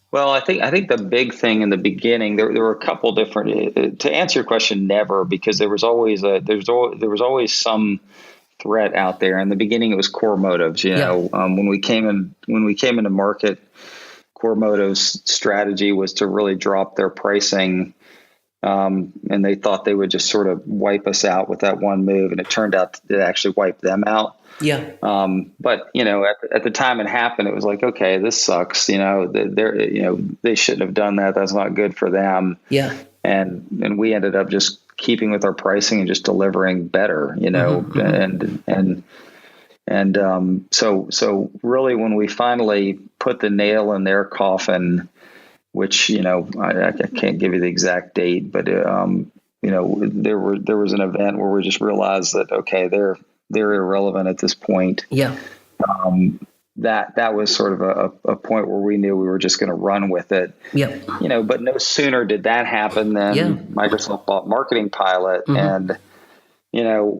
Well, I think the big thing in the beginning, there were a couple different. To answer your question, never, because there was always some threat out there. In the beginning, it was Core Motives. When we came into market, Core Motives' strategy was to really drop their pricing, and they thought they would just sort of wipe us out with that one move, and it turned out to actually wipe them out. Yeah. But at the time it happened, it was like, okay, this sucks. They shouldn't have done that. That's not good for them. Yeah. And we ended up just keeping with our pricing and just delivering better, so really when we finally put the nail in their coffin, which, I can't give you the exact date, but, there was an event where we just realized that, okay, they're irrelevant at this point. Yeah. That was sort of a point where we knew we were just going to run with it. Yep. But no sooner did that happen than Microsoft bought Marketing Pilot, and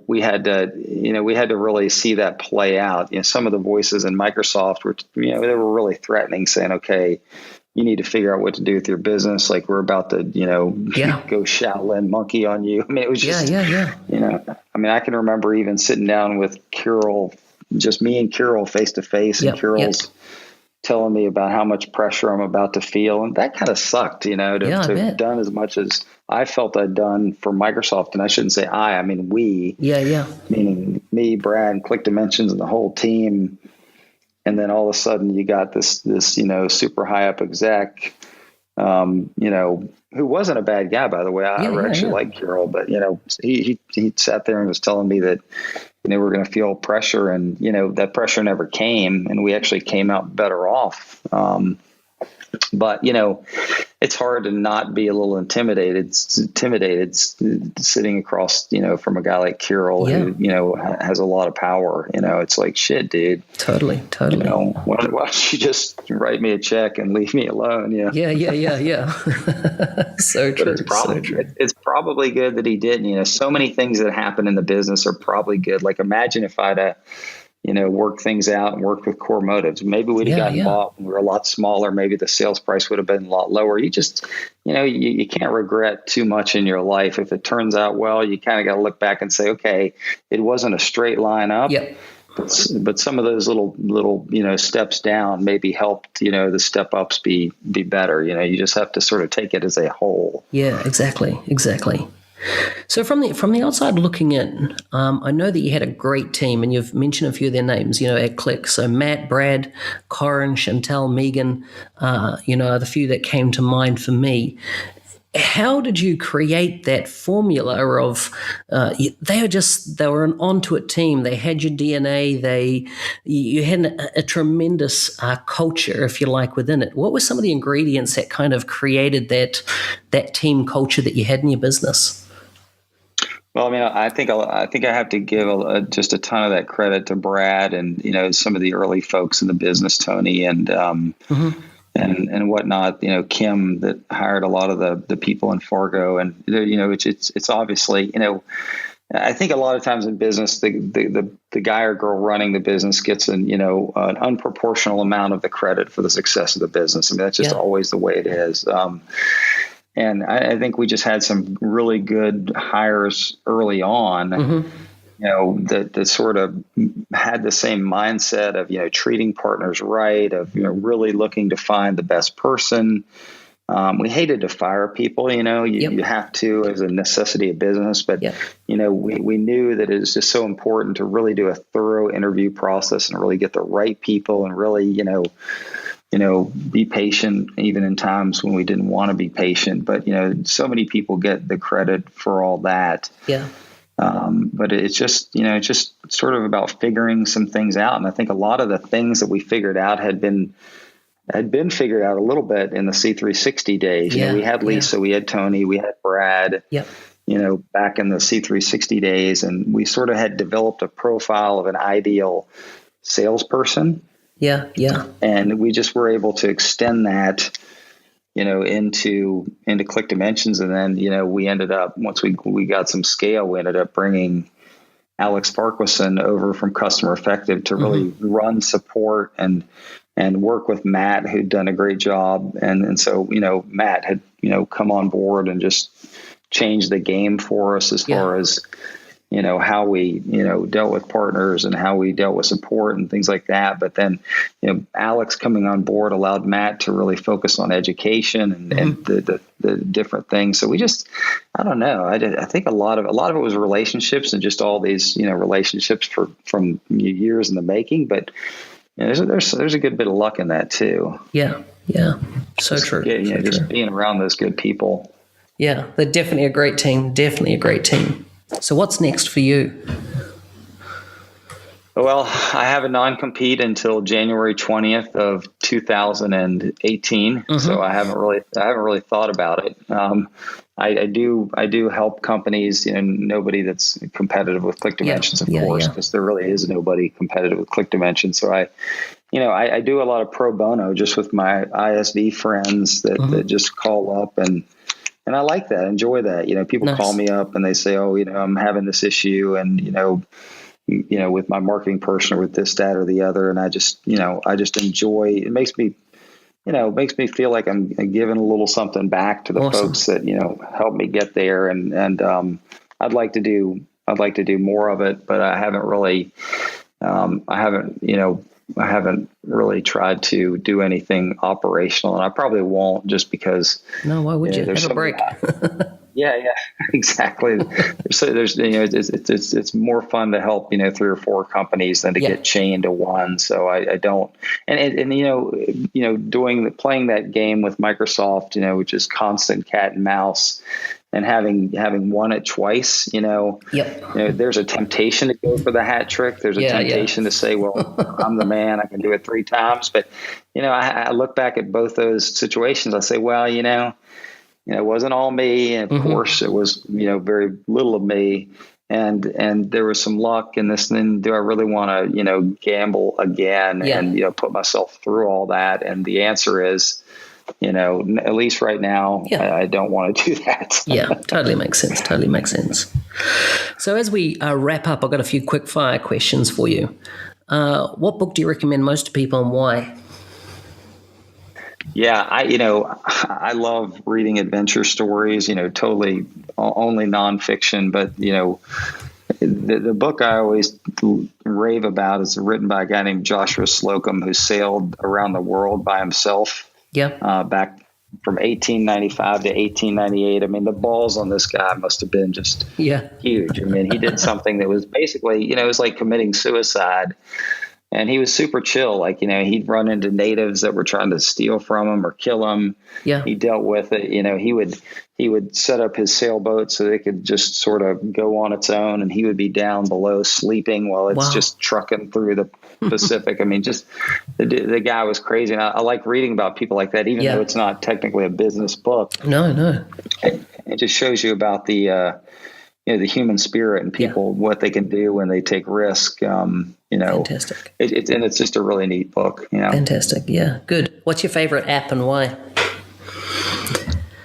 we had to really see that play out. Some of the voices in Microsoft were, they were really threatening, saying, "Okay, you need to figure out what to do with your business. Like we're about to, go Shaolin monkey on you." I mean, it was just, I can remember even sitting down with Kirill, just me and Kirill face to face, and Kirill's telling me about how much pressure I'm about to feel. And that kind of sucked, to have done as much as I felt I'd done for Microsoft. And I shouldn't say I mean, we, meaning me, Brad, ClickDimensions, and the whole team. And then all of a sudden you got this, super high up exec, who wasn't a bad guy, by the way. I actually like Kirill, but, he sat there and was telling me that, we're going to feel pressure, and, that pressure never came, and we actually came out better off. But, it's hard to not be a little intimidated sitting across, from a guy like Kirill who, has a lot of power. It's like, shit, dude. Totally. Why don't you just write me a check and leave me alone? Yeah. So true. It's probably good that he didn't. So many things that happen in the business are probably good. Like imagine if I'd worked things out and worked with Core Motives. Maybe we'd have gotten bought when we were a lot smaller. Maybe the sales price would have been a lot lower. You just, you can't regret too much in your life. If it turns out well, you kind of got to look back and say, okay, it wasn't a straight line up. Yep. But some of those little steps down maybe helped the step ups be better. You just have to sort of take it as a whole. Yeah, exactly. So from the outside looking in, I know that you had a great team, and you've mentioned a few of their names, at Click. So Matt, Brad, Corin, Chantel, Megan, are the few that came to mind for me. How did you create that formula of they were an onto it team? They had your DNA. You had a tremendous culture, if you like, within it. What were some of the ingredients that kind of created that team culture that you had in your business? Well, I think I have to give just a ton of that credit to Brad and some of the early folks in the business, Tony and whatnot. Kim that hired a lot of the people in Fargo, and it's obviously I think a lot of times in business the guy or girl running the business gets an unproportional amount of the credit for the success of the business. That's just always the way it is. And I think we just had some really good hires early on, that sort of had the same mindset of, treating partners right, of, really looking to find the best person. We hated to fire people, you have to as a necessity of business, but, we knew that it was just so important to really do a thorough interview process and really get the right people and really, be patient even in times when we didn't want to be patient. But, so many people get the credit for all that. Yeah. But it's just sort of about figuring some things out. And I think a lot of the things that we figured out had been figured out a little bit in the C360 days. We had Lisa, we had Tony, we had Brad. Yep. back in the C360 days, and we sort of had developed a profile of an ideal salesperson. Yeah. And we just were able to extend that, into ClickDimensions. And then, we ended up, once we got some scale, we ended up bringing Alex Farquharson over from Customer Effective to really run support and work with Matt, who'd done a great job. And so, Matt had, come on board and just changed the game for us as far as, how we, dealt with partners and how we dealt with support and things like that. But then, Alex coming on board allowed Matt to really focus on education and the different things. So we just, I don't know. I think a lot of it was relationships and just all these, relationships from years in the making. But there's a good bit of luck in that too. Yeah. So true. Just being around those good people. Yeah, they're definitely a great team. So what's next for you? Well, I have a non-compete until January 20th of 2018. So I haven't really thought about it. I do help companies, nobody that's competitive with ClickDimensions, of course, because there really is nobody competitive with ClickDimensions. So I do a lot of pro bono just with my ISV friends that just call up and I like that, enjoy that. People call me up and they say, oh, I'm having this issue and, with my marketing person or with this, that, or the other. And I just enjoy, it makes me feel like I'm giving a little something back to the folks that, help me get there. And I'd like to do more of it, but I haven't really tried to do anything operational, and I probably won't just because. No, why would you? Have a break. Yeah, exactly. It's more fun to help 3 or 4 companies than to get chained to one. So I don't, and playing that game with Microsoft, which is constant cat and mouse. And having won it twice, there's a temptation to go for the hat trick. There's a temptation to say, well, I'm the man, I can do it 3 times. But, I look back at both those situations. I say, well, it wasn't all me. And of course it was, very little of me. And there was some luck in this. And then do I really want to, gamble again and, put myself through all that? And the answer is, at least right now, I don't want to do that. Yeah, totally makes sense. So as we wrap up, I've got a few quick fire questions for you. What book do you recommend most to people and why? Yeah, I love reading adventure stories, totally only nonfiction, but, the book I always rave about is written by a guy named Joshua Slocum, who sailed around the world by himself. Back from 1895 to 1898. I mean, the balls on this guy must have been just huge. I mean, he did something that was basically, it was like committing suicide. And he was super chill. Like, he'd run into natives that were trying to steal from him or kill him. Yeah. He dealt with it. He would set up his sailboat so they could just sort of go on its own, and he would be down below sleeping while it's just trucking through the Pacific. I mean, just the guy was crazy. And I like reading about people like that, even though it's not technically a business book. No. It just shows you about the human spirit and people, what they can do when they take risk. Fantastic. It's just a really neat book. Fantastic. Yeah. Good. What's your favorite app and why?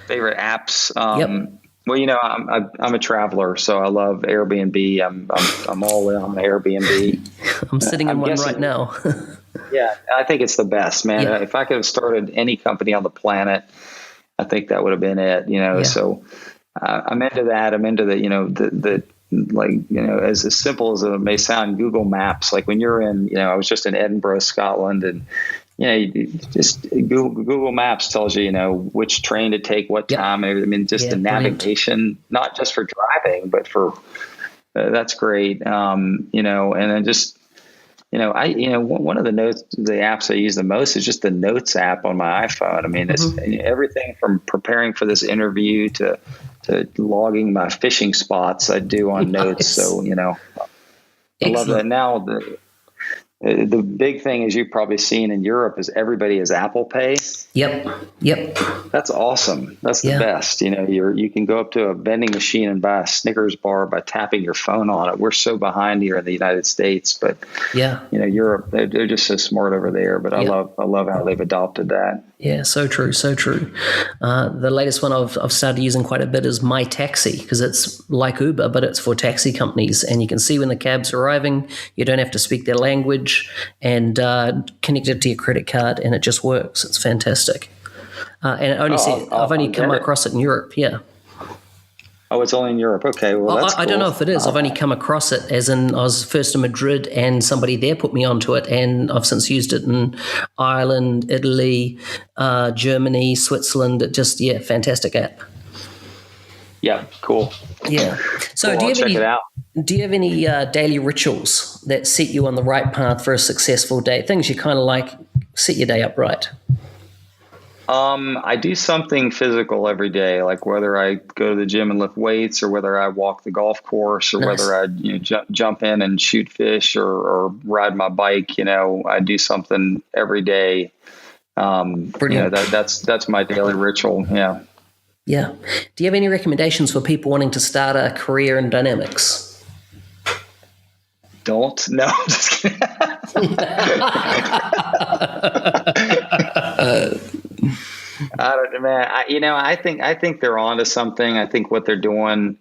Favorite apps. Well, I'm a traveler, so I love Airbnb. I'm all in on Airbnb. I'm sitting in one right now. Yeah, I think it's the best, man. If I could have started any company on the planet, I think that would have been it. So I'm into that. I'm into the as simple as it may sound, Google Maps. Like when you're in, I was just in Edinburgh, Scotland, and just Google Maps tells you, which train to take, what time. I mean, just the navigation, not just for driving, but for that's great. And then just one of the apps I use the most is just the Notes app on my iPhone. I mean, it's everything from preparing for this interview to logging my fishing spots I do on Notes. So, I love that. Now the big thing, as you've probably seen in Europe, is everybody is Apple Pay. Yep. That's awesome. That's the best. You can go up to a vending machine and buy a Snickers bar by tapping your phone on it. We're so behind here in the United States, but Europe, they're just so smart over there. But I love how they've adopted that. Yeah, so true. The latest one I've started using quite a bit is My Taxi, because it's like Uber, but it's for taxi companies, and you can see when the cab's arriving. You don't have to speak their language, and connect it to your credit card, and it just works. It's fantastic. And I've only come across it in Europe. Yeah. Oh, it's only in Europe. Okay, well, that's cool. I don't know if it is. I've only come across it, as in I was first in Madrid and somebody there put me onto it, and I've since used it in Ireland, Italy, Germany, Switzerland. It just, fantastic app. Yeah, cool. Yeah. So cool, do you have any daily rituals that set you on the right path for a successful day? Things you kind of like set your day up right? I do something physical every day, like whether I go to the gym and lift weights, or whether I walk the golf course, or whether I jump in and shoot fish, or ride my bike. I do something every day. Brilliant. That's my daily ritual. Yeah. Yeah. Do you have any recommendations for people wanting to start a career in Dynamics? Don't. No, I'm just kidding. I don't know, man. I think they're onto something. I think what they're doing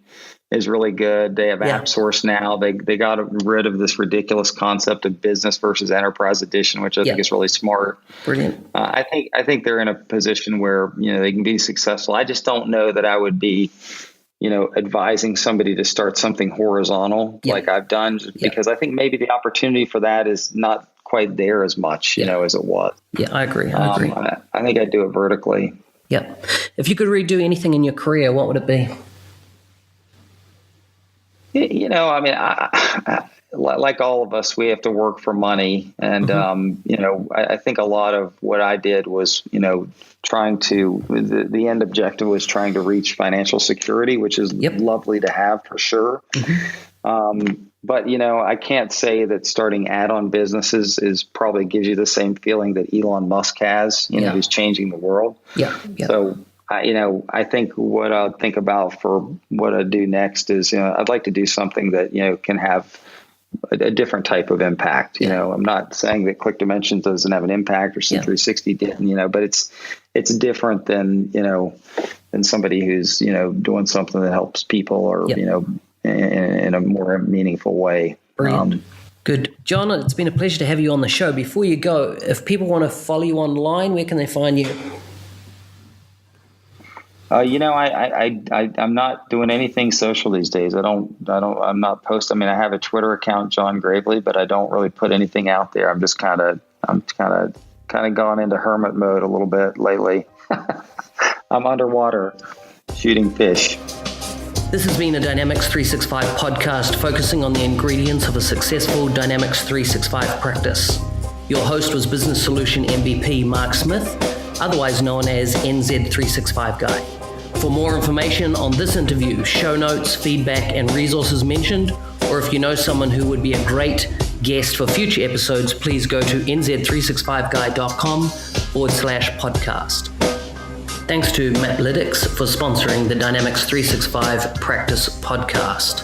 is really good. They have AppSource now. They got rid of this ridiculous concept of business versus enterprise edition, which I think is really smart. Brilliant. I think they're in a position where they can be successful. I just don't know that I would be advising somebody to start something horizontal like I've done, because I think maybe the opportunity for that is not quite there as much, as it was. Yeah, I agree. I think I'd do it vertically. Yeah. If you could redo anything in your career, what would it be? I like all of us, we have to work for money. And, I think a lot of what I did was, trying to, the end objective was trying to reach financial security, which is lovely to have for sure. Mm-hmm. But, I can't say that starting add-on businesses is probably gives you the same feeling that Elon Musk has, who's changing the world. Yeah. So, I think what I'll think about for what I do next is, I'd like to do something that, can have a different type of impact. I'm not saying that ClickDimensions doesn't have an impact, or C360 didn't, but it's different than, than somebody who's, doing something that helps people, or, in a more meaningful way. Brilliant. Good. John, it's been a pleasure to have you on the show. Before you go, if people want to follow you online, where can they find you? I'm not doing anything social these days. I'm not posting. I have a Twitter account, John Gravely, but I don't really put anything out there. I'm just kind of gone into hermit mode a little bit lately. I'm underwater shooting fish. This has been a Dynamics 365 podcast focusing on the ingredients of a successful Dynamics 365 practice. Your host was Business Solution MVP Mark Smith, otherwise known as NZ365 Guy. For more information on this interview, show notes, feedback, and resources mentioned, or if you know someone who would be a great guest for future episodes, please go to nz365guy.com/podcast. Thanks to Maplytics for sponsoring the Dynamics 365 Practice Podcast.